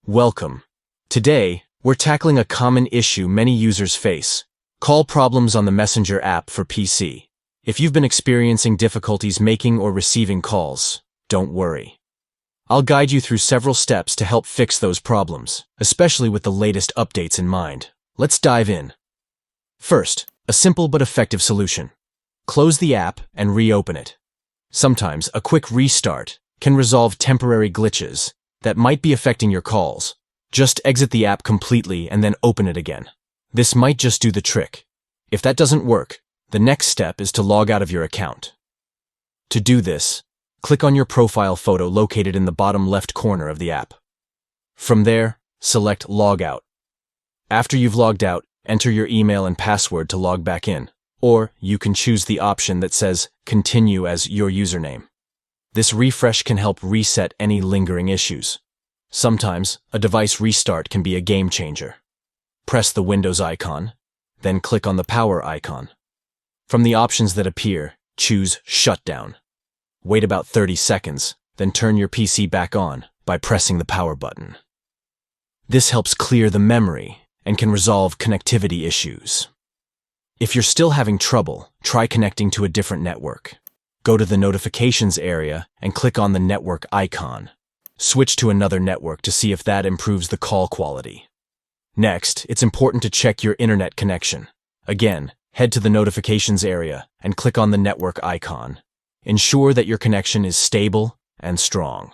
Welcome. Today, we're tackling a common issue many users face: call problems on the Messenger app for PC. If you've been experiencing difficulties making or receiving calls, don't worry. I'll guide you through several steps to help fix those problems, especially with the latest updates in mind. Let's dive in. First, a simple but effective solution. Close the app and reopen it. Sometimes a quick restart can resolve temporary glitches that might be affecting your calls. Just exit the app completely and then open it again. This might just do the trick. If that doesn't work, the next step is to log out of your account. To do this, click on your profile photo located in the bottom left corner of the app. From there, select Log Out. After you've logged out, enter your email and password to log back in, or you can choose the option that says Continue as your username. This refresh can help reset any lingering issues. Sometimes, a device restart can be a game changer. Press the Windows icon, then click on the power icon. From the options that appear, choose Shutdown. Wait about 30 seconds, then turn your PC back on by pressing the power button. This helps clear the memory and can resolve connectivity issues. If you're still having trouble, try connecting to a different network. Go to the Notifications area and click on the network icon. Switch to another network to see if that improves the call quality. Next, it's important to check your internet connection. Again, head to the Notifications area and click on the network icon. Ensure that your connection is stable and strong.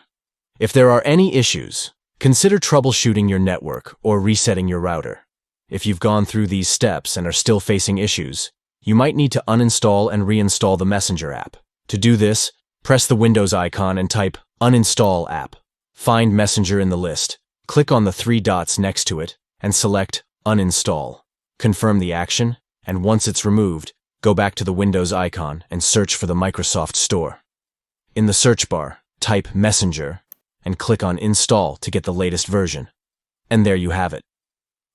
If there are any issues, consider troubleshooting your network or resetting your router. If you've gone through these steps and are still facing issues, you might need to uninstall and reinstall the Messenger app. To do this, press the Windows icon and type Uninstall App. Find Messenger in the list, click on the three dots next to it, and select Uninstall. Confirm the action, and once it's removed, go back to the Windows icon and search for the Microsoft Store. In the search bar, type Messenger and click on Install to get the latest version. And there you have it.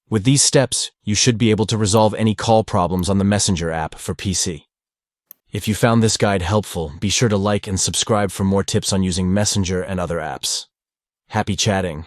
With these steps, you should be able to resolve any call problems on the Messenger app for PC. If you found this guide helpful, be sure to like and subscribe for more tips on using Messenger and other apps. Happy chatting!